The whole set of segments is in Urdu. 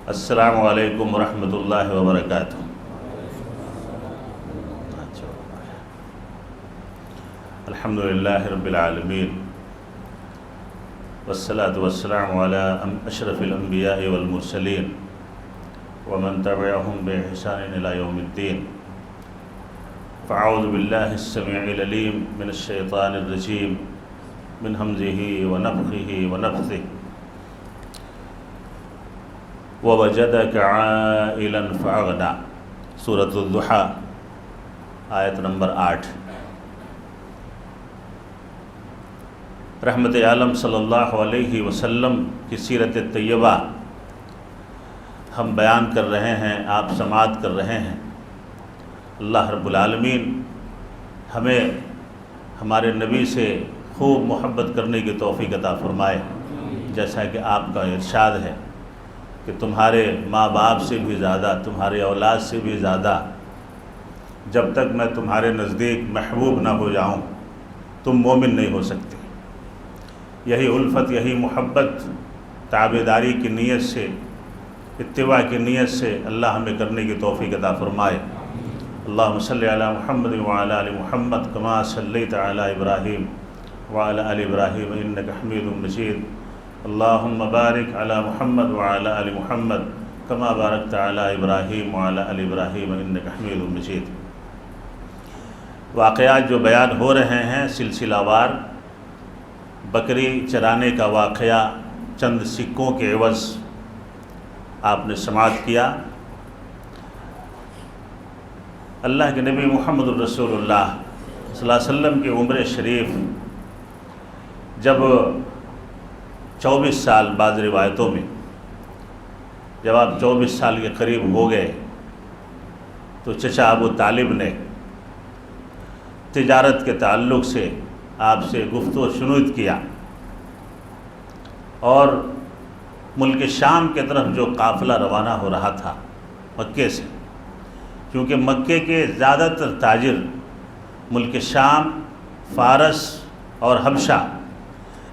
السلام علیکم ورحمۃ اللہ وبرکاتہ۔ الحمدللہ رب العالمین والصلاة والسلام علی اشرف الانبیاء والمرسلین ومن تبعهم بإحسان إلی یوم الدین۔ فاعوذ باللہ السمیع العلیم من الشیطان الرجیم من ہمزہ ونفخہ ونفثہ۔ وَوَجَدَكَ عَائِلًا فَأَغْنَىٰ، سورۃ الضحیٰ، آیت نمبر 8۔ رحمت عالم صلی اللہ علیہ وسلم کی سیرت طیبہ ہم بیان کر رہے ہیں، آپ سماعت کر رہے ہیں۔ اللہ رب العالمین ہمیں ہمارے نبی سے خوب محبت کرنے کی توفیق عطا فرمائے، جیسا کہ آپ کا ارشاد ہے کہ تمہارے ماں باپ سے بھی زیادہ، تمہارے اولاد سے بھی زیادہ جب تک میں تمہارے نزدیک محبوب نہ ہو جاؤں تم مومن نہیں ہو سکتے۔ یہی الفت، یہی محبت تابعداری کی نیت سے، اتباع کی نیت سے اللہ ہمیں کرنے کی توفیق عطا فرمائے۔ اللہم صلی علی محمد وعلی آل محمد کما صلیت علی ابراہیم وعلی آل ابراہیم انک حمید مجید۔ اللہم بارک علی محمد وعلی آل محمد کما بارکت علی ابراہیم وعلی آل ابراہیم انک حمید مجید۔ واقعات جو بیان ہو رہے ہیں سلسلہ وار، بکری چرانے کا واقعہ چند سکوں کے عوض آپ نے سماعت کیا۔ اللہ کے نبی محمد الرسول اللہ صلی اللہ علیہ وسلم کی عمر شریف جب 24 سال، بعض روایتوں میں جب آپ 24 سال کے قریب ہو گئے تو چچا ابو طالب نے تجارت کے تعلق سے آپ سے گفت و شنود کیا، اور ملک شام کے طرف جو قافلہ روانہ ہو رہا تھا مکے سے، کیونکہ مکے کے زیادہ تر تاجر ملک شام، فارس اور حبشہ،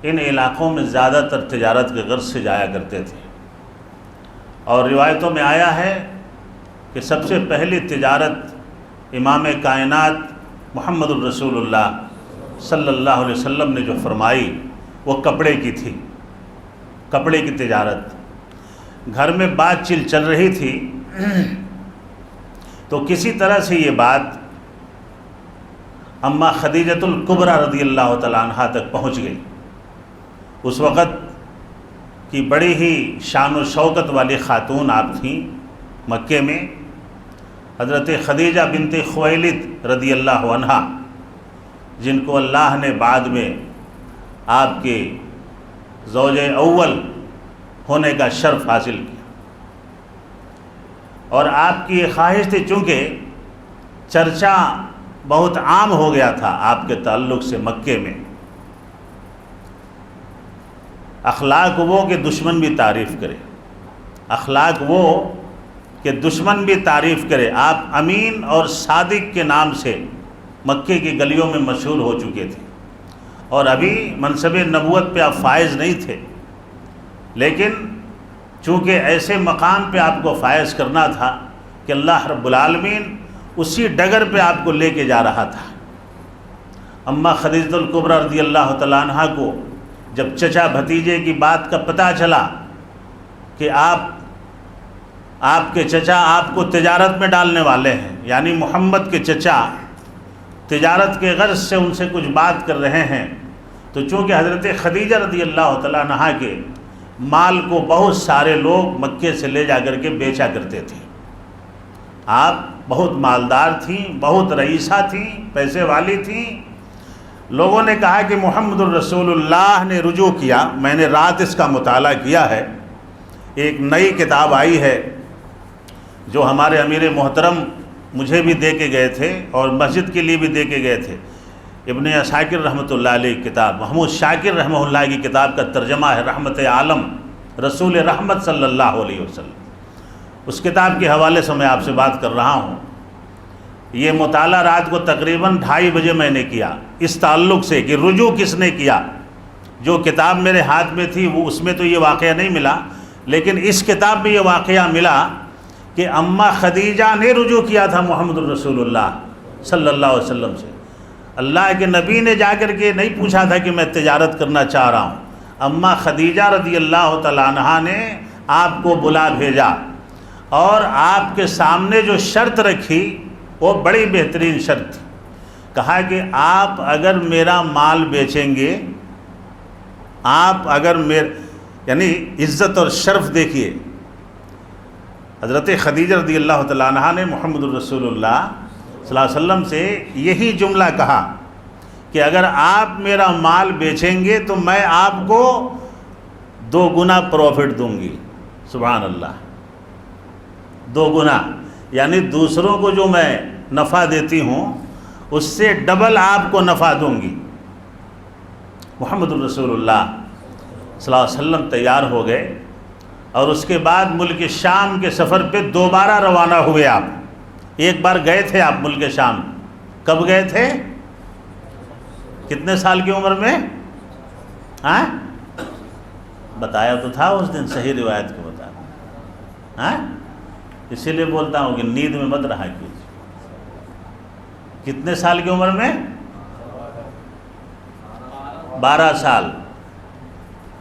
ان علاقوں میں زیادہ تر تجارت کے غرض سے جایا کرتے تھے۔ اور روایتوں میں آیا ہے کہ سب سے پہلی تجارت امام کائنات محمد الرسول اللہ صلی اللہ علیہ وسلم نے جو فرمائی وہ کپڑے کی تھی، کپڑے کی تجارت۔ گھر میں بات چل رہی تھی تو کسی طرح سے یہ بات اماں خدیجۃ الکبریٰ رضی اللہ تعالیٰ عنہا تک پہنچ گئی۔ اس وقت کی بڑی ہی شان و شوکت والی خاتون آپ تھیں مکے میں، حضرت خدیجہ بنت خویلد رضی اللہ عنہا، جن کو اللہ نے بعد میں آپ کے زوج اول ہونے کا شرف حاصل کیا۔ اور آپ کی یہ خواہش تھی، چونکہ چرچا بہت عام ہو گیا تھا آپ کے تعلق سے مکے میں، اخلاق وہ کہ دشمن بھی تعریف کرے، اخلاق وہ کہ دشمن بھی تعریف کرے۔ آپ امین اور صادق کے نام سے مکے کی گلیوں میں مشہور ہو چکے تھے، اور ابھی منصب نبوت پہ آپ فائز نہیں تھے، لیکن چونکہ ایسے مقام پہ آپ کو فائز کرنا تھا کہ اللہ رب العالمین اسی ڈگر پہ آپ کو لے کے جا رہا تھا۔ اماں خدیجۃ الکبریٰ رضی اللہ تعالیٰ عنہا کو جب چچا بھتیجے کی بات کا پتہ چلا کہ آپ کے چچا آپ کو تجارت میں ڈالنے والے ہیں، یعنی محمد کے چچا تجارت کے غرض سے ان سے کچھ بات کر رہے ہیں، تو چونکہ حضرت خدیجہ رضی اللہ تعالیٰ عنہا کے مال کو بہت سارے لوگ مکے سے لے جا کر کے بیچا کرتے تھے، آپ بہت مالدار تھیں، بہت رئیسہ تھیں، پیسے والی تھیں۔ لوگوں نے کہا کہ محمد الرسول اللہ نے رجوع کیا۔ میں نے رات اس کا مطالعہ کیا ہے، ایک نئی کتاب آئی ہے جو ہمارے امیر محترم مجھے بھی دے کے گئے تھے اور مسجد کے لیے بھی دے کے گئے تھے، ابن شاکر رحمۃ اللہ علیہ کی کتاب، محمود شاکر رحمہ اللہ کی کتاب کا ترجمہ ہے رحمت عالم رسول رحمت صلی اللہ علیہ وسلم۔ اس کتاب کے حوالے سے میں آپ سے بات کر رہا ہوں۔ یہ مطالعہ رات کو تقریباً 2:30 بجے میں نے کیا، اس تعلق سے کہ رجوع کس نے کیا۔ جو کتاب میرے ہاتھ میں تھی وہ اس میں تو یہ واقعہ نہیں ملا، لیکن اس کتاب میں یہ واقعہ ملا کہ اماں خدیجہ نے رجوع کیا تھا محمد الرسول اللہ صلی اللہ علیہ وسلم سے. اللہ کے نبی نے جا کر کے نہیں پوچھا تھا کہ میں تجارت کرنا چاہ رہا ہوں. اماں خدیجہ رضی اللہ تعالیٰ عنہا نے آپ کو بلا بھیجا اور آپ کے سامنے جو شرط رکھی وہ بڑی بہترین شرط تھی. کہا کہ آپ اگر میرا مال بیچیں گے، آپ اگر یعنی عزت اور شرف دیکھیے، حضرت خدیجہ رضی اللہ تعالیٰ عنہا نے محمد الرسول اللہ صلی اللہ علیہ وسلم سے یہی جملہ کہا کہ اگر آپ میرا مال بیچیں گے تو میں آپ کو 2 گنا پروفٹ دوں گی. سبحان اللہ، 2 گنا، یعنی دوسروں کو جو میں نفع دیتی ہوں اس سے ڈبل آپ کو نفع دوں گی. محمد الرسول اللہ صلی اللہ علیہ وسلم تیار ہو گئے اور اس کے بعد ملک شام کے سفر پہ دوبارہ روانہ ہوئے. آپ ایک بار گئے تھے آپ ملک شام، کب گئے تھے؟ کتنے سال کی عمر میں؟ ہاں بتایا تو تھا اس دن، صحیح روایت کو بتا. ہاں اسی لیے بولتا ہوں کہ نیند میں مت رہا کیجیے. کتنے سال کی عمر میں؟ 12 سال.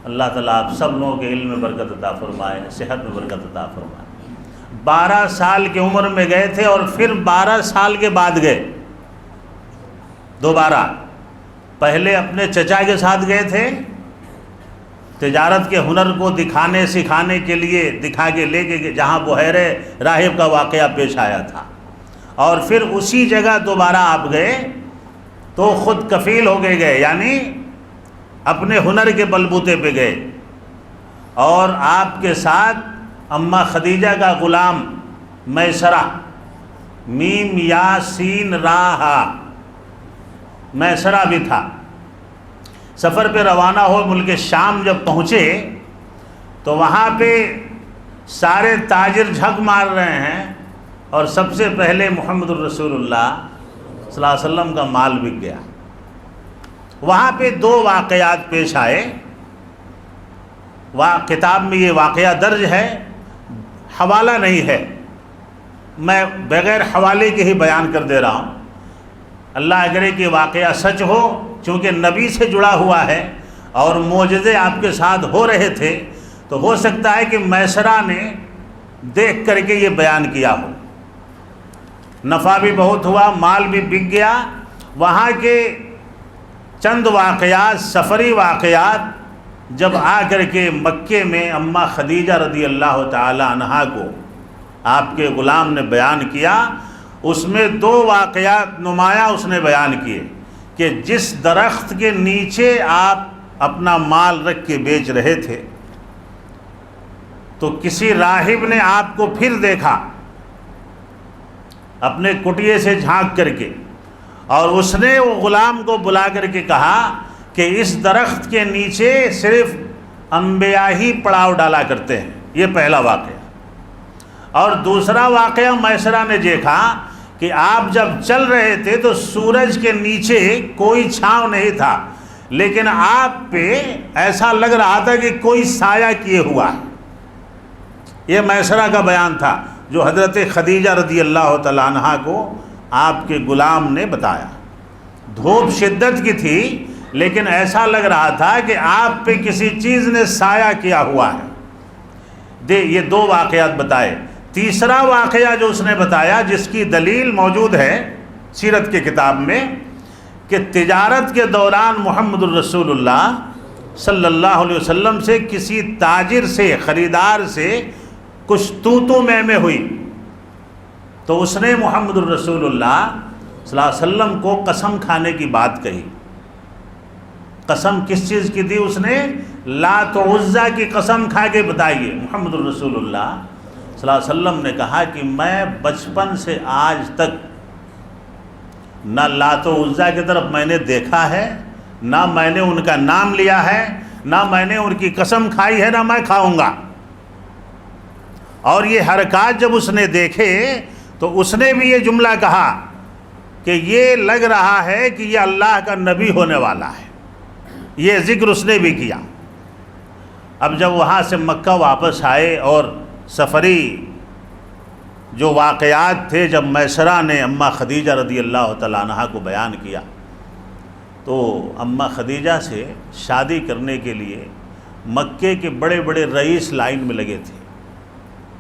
اللہ تعالیٰ آپ سب لوگوں کے علم میں برکت عطا فرمائے، صحت میں برکت عطا فرمائے. 12 سال کی عمر میں گئے تھے اور پھر 12 سال کے بعد گئے دوبارہ. پہلے اپنے چچا کے ساتھ گئے تھے، تجارت کے ہنر کو دکھانے سکھانے کے لیے دکھا کے لے کے جہاں بحیر راہب کا واقعہ پیش آیا تھا، اور پھر اسی جگہ دوبارہ آپ گئے تو خود کفیل ہو کے گئے، یعنی اپنے ہنر کے بلبوتے پہ گئے. اور آپ کے ساتھ اماں خدیجہ کا غلام میسرہ، میم یا سین را ہا، میسرہ بھی تھا. سفر پہ روانہ ہو ملک شام جب پہنچے تو وہاں پہ سارے تاجر جھک مار رہے ہیں اور سب سے پہلے محمد الرسول اللہ صلی اللہ علیہ وسلم کا مال بک گیا. وہاں پہ 2 واقعات پیش آئے. کتاب میں یہ واقعہ درج ہے، حوالہ نہیں ہے، میں بغیر حوالے کے ہی بیان کر دے رہا ہوں. اللہ کرے کہ واقعہ سچ ہو، چونکہ نبی سے جڑا ہوا ہے اور معجزے آپ کے ساتھ ہو رہے تھے تو ہو سکتا ہے کہ میسرہ نے دیکھ کر کے یہ بیان کیا ہو. نفع بھی بہت ہوا، مال بھی بک گیا. وہاں کے چند واقعات، سفری واقعات جب آ کر کے مکے میں اماں خدیجہ رضی اللہ تعالی عنہا کو آپ کے غلام نے بیان کیا، اس میں 2 واقعات نمایاں اس نے بیان کیے کہ جس درخت کے نیچے آپ اپنا مال رکھ کے بیچ رہے تھے تو کسی راہب نے آپ کو پھر دیکھا اپنے کٹیے سے جھانک کر کے، اور اس نے وہ غلام کو بلا کر کے کہا کہ اس درخت کے نیچے صرف انبیاء ہی پڑاؤ ڈالا کرتے ہیں. یہ پہلا واقعہ. اور دوسرا واقعہ میسرہ نے دیکھا کہ آپ جب چل رہے تھے تو سورج کے نیچے کوئی چھاؤں نہیں تھا، لیکن آپ پہ ایسا لگ رہا تھا کہ کوئی سایہ کیے ہوا ہے. یہ میسرہ کا بیان تھا جو حضرت خدیجہ رضی اللہ تعالیٰ عنہا کو آپ کے غلام نے بتایا. دھوپ شدت کی تھی لیکن ایسا لگ رہا تھا کہ آپ پہ کسی چیز نے سایہ کیا ہوا ہے. یہ 2 واقعات بتائے. تیسرا واقعہ جو اس نے بتایا جس کی دلیل موجود ہے سیرت کے کتاب میں کہ تجارت کے دوران محمد الرسول اللہ صلی اللہ علیہ وسلم سے کسی تاجر سے، خریدار سے کچھ تو میں ہوئی تو اس نے محمد الرسول اللہ صلی اللہ علیہ وسلم کو قسم کھانے کی بات کہی. قسم کس چیز کی دی؟ اس نے لات و عزا کی قسم کھا کے بتائیے. محمد الرسول اللہ صلی اللہ علیہ وسلم نے کہا کہ میں بچپن سے آج تک نہ لات و عزا کی طرف میں نے دیکھا ہے، نہ میں نے ان کا نام لیا ہے، نہ میں نے ان کی قسم کھائی ہے، نہ میں کھاؤں گا. اور یہ حرکات جب اس نے دیکھے تو اس نے بھی یہ جملہ کہا کہ یہ لگ رہا ہے کہ یہ اللہ کا نبی ہونے والا ہے. یہ ذکر اس نے بھی کیا. اب جب وہاں سے مکہ واپس آئے اور سفری جو واقعات تھے، جب میسرہ نے اماں خدیجہ رضی اللہ تعالیٰ عنہا کو بیان کیا تو اماں خدیجہ سے شادی کرنے کے لیے مکے کے بڑے بڑے رئیس لائن میں لگے تھے۔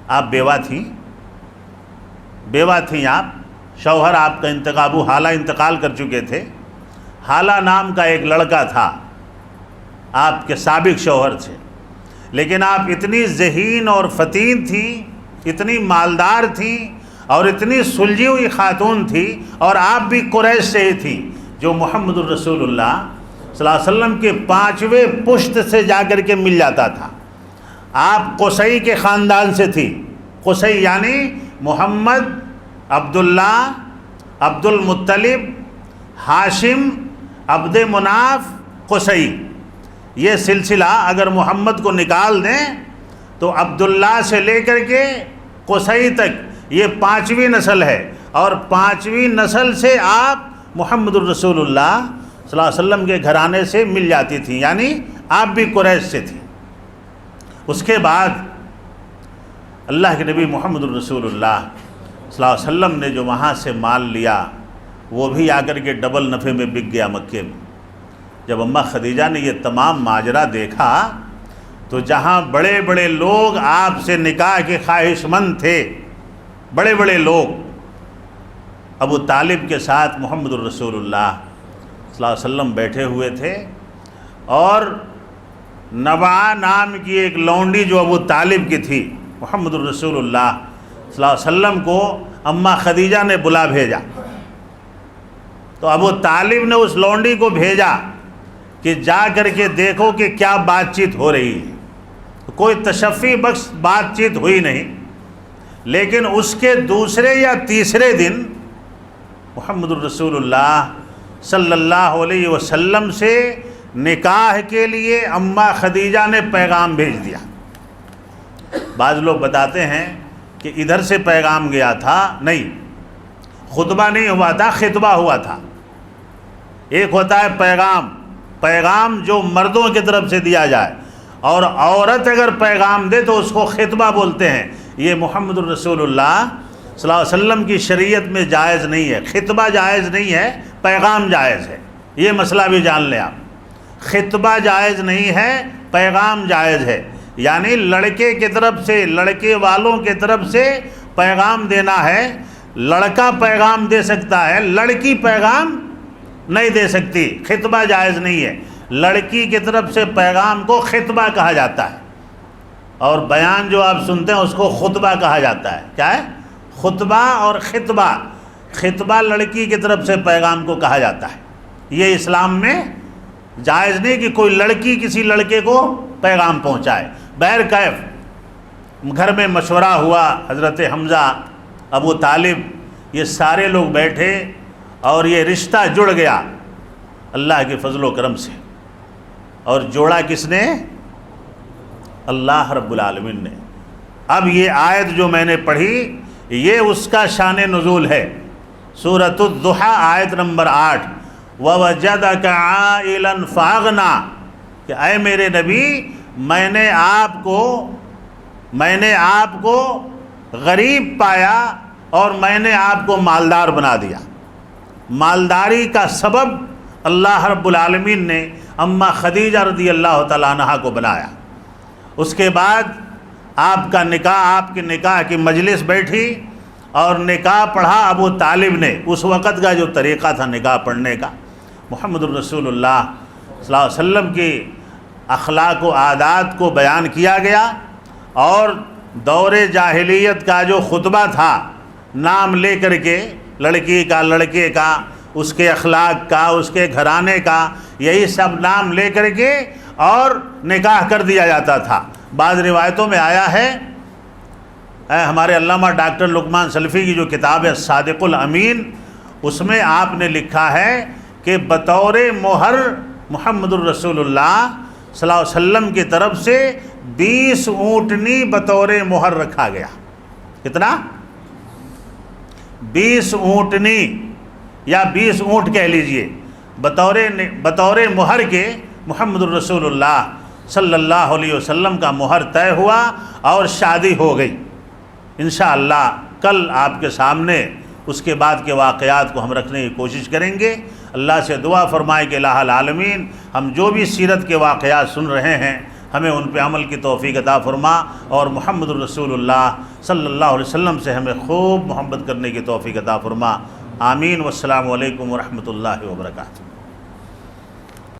آپ بیوہ تھیں آپ، شوہر آپ کا ابو حالہ انتقال کر چکے تھے، حالہ نام کا ایک لڑکا تھا آپ کے سابق شوہر تھے، لیکن آپ اتنی ذہین اور فتین تھیں، اتنی مالدار تھیں اور اتنی سلجھی ہوئی خاتون تھی، اور آپ بھی قریش سے ہی تھی جو محمد الرسول اللہ صلی اللہ علیہ وسلم کے 5ویں پشت سے جا کر کے مل جاتا تھا۔ آپ قصی کے خاندان سے تھی، قصی یعنی محمد، عبداللہ، عبد المطلب، ہاشم، عبد مناف، قصی، یہ سلسلہ اگر محمد کو نکال دیں تو عبداللہ سے لے کر کے قصی تک یہ 5ویں نسل ہے، اور 5ویں نسل سے آپ محمد الرسول اللہ صلی اللہ علیہ وسلم کے گھرانے سے مل جاتی تھیں، یعنی آپ بھی قریش سے تھیں۔ اس کے بعد اللہ کے نبی محمد الرسول اللہ صلی اللہ علیہ وسلم نے جو وہاں سے مال لیا وہ بھی آ کر کے ڈبل نفع میں بک گیا مکے میں۔ جب اماں خدیجہ نے یہ تمام ماجرا دیکھا تو جہاں بڑے بڑے لوگ آپ سے نکاح کے خواہش مند تھے، بڑے بڑے لوگ ابو طالب کے ساتھ محمد الرسول اللہ صلی اللہ علیہ وسلم بیٹھے ہوئے تھے، اور نبع نام کی ایک لونڈی جو ابو طالب کی تھی، محمد الرسول اللہ صلی اللہ علیہ وسلم کو اماں خدیجہ نے بلا بھیجا۔ تو ابو طالب نے اس لونڈی کو بھیجا کہ جا کر کے دیکھو کہ کیا بات چیت ہو رہی ہے۔ کوئی تشفی بخش بات چیت ہوئی نہیں، لیکن اس کے دوسرے یا تیسرے دن محمد الرسول اللہ صلی اللہ علیہ وسلم سے نکاح کے لیے اماں خدیجہ نے پیغام بھیج دیا۔ بعض لوگ بتاتے ہیں کہ ادھر سے پیغام گیا تھا، نہیں، خطبہ نہیں ہوا تھا، خطبہ ہوا تھا۔ ایک ہوتا ہے پیغام جو مردوں کی طرف سے دیا جائے، اور عورت اگر پیغام دے تو اس کو خطبہ بولتے ہیں۔ یہ محمد الرسول اللہ صلی اللہ علیہ وسلم کی شریعت میں جائز نہیں ہے، خطبہ جائز نہیں ہے، پیغام جائز ہے۔ یہ مسئلہ بھی جان لیں آپ، خطبہ جائز نہیں ہے، پیغام جائز ہے، یعنی لڑکے کی طرف سے، لڑکے والوں کی طرف سے پیغام دینا ہے۔ لڑکا پیغام دے سکتا ہے، لڑکی پیغام نہیں دے سکتی، خطبہ جائز نہیں ہے۔ لڑکی کی طرف سے پیغام کو خطبہ کہا جاتا ہے، اور بیان جو آپ سنتے ہیں اس کو خطبہ کہا جاتا ہے۔ کیا ہے؟ خطبہ اور خطبہ۔ خطبہ لڑکی کی طرف سے پیغام کو کہا جاتا ہے۔ یہ اسلام میں جائز نہیں کہ کوئی لڑکی کسی لڑکے کو پیغام پہنچائے۔ بہر کیف گھر میں مشورہ ہوا، حضرت حمزہ، ابو طالب، یہ سارے لوگ بیٹھے اور یہ رشتہ جڑ گیا اللہ کے فضل و کرم سے۔ اور جوڑا کس نے؟ اللہ رب العالمین نے۔ اب یہ آیت جو میں نے پڑھی یہ اس کا شان نزول ہے، سورۃ الضحیٰ آیت نمبر 8، وَوَجَدَكَ عَائِلًا فَأَغْنَىٰ، کہ اے میرے نبی میں نے آپ کو غریب پایا اور میں نے آپ کو مالدار بنا دیا۔ مالداری کا سبب اللہ رب العالمین نے اماں خدیجہ رضی اللہ تعالیٰ عنہا کو بنایا۔ اس کے بعد آپ کا نکاح، آپ کے نکاح کی مجلس بیٹھی اور نکاح پڑھا ابو طالب نے۔ اس وقت کا جو طریقہ تھا نکاح پڑھنے کا، محمد الرسول اللہ صلی اللہ علیہ وسلم کی اخلاق و عادات کو بیان کیا گیا، اور دور جاہلیت کا جو خطبہ تھا، نام لے کر کے لڑکی کا، لڑکے کا، اس کے اخلاق کا، اس کے گھرانے کا، یہی سب نام لے کر کے اور نکاح کر دیا جاتا تھا۔ بعض روایتوں میں آیا ہے، ہمارے علامہ ڈاکٹر لقمان سلفی کی جو کتاب ہے صادق الامین، اس میں آپ نے لکھا ہے کہ بطور مہر محمد الرسول اللہ صلی اللہ علیہ وسلم کی طرف سے 20 اونٹنی بطور مہر رکھا گیا۔ کتنا؟ 20 اونٹنی یا 20 اونٹ کہہ لیجئے، بطور مہر کے محمد الرسول اللہ صلی اللہ علیہ وسلم کا مہر طے ہوا اور شادی ہو گئی۔ انشاءاللہ کل آپ کے سامنے اس کے بعد کے واقعات کو ہم رکھنے کی کوشش کریں گے۔ اللہ سے دعا فرمائے کہ الہ العالمین ہم جو بھی سیرت کے واقعات سن رہے ہیں ہمیں ان پہ عمل کی توفیق عطا فرما، اور محمد الرسول اللہ صلی اللہ علیہ وسلم سے ہمیں خوب محبت کرنے کی توفیق عطا فرما۔ آمین۔ والسلام علیکم ورحمۃ اللہ وبرکاتہ۔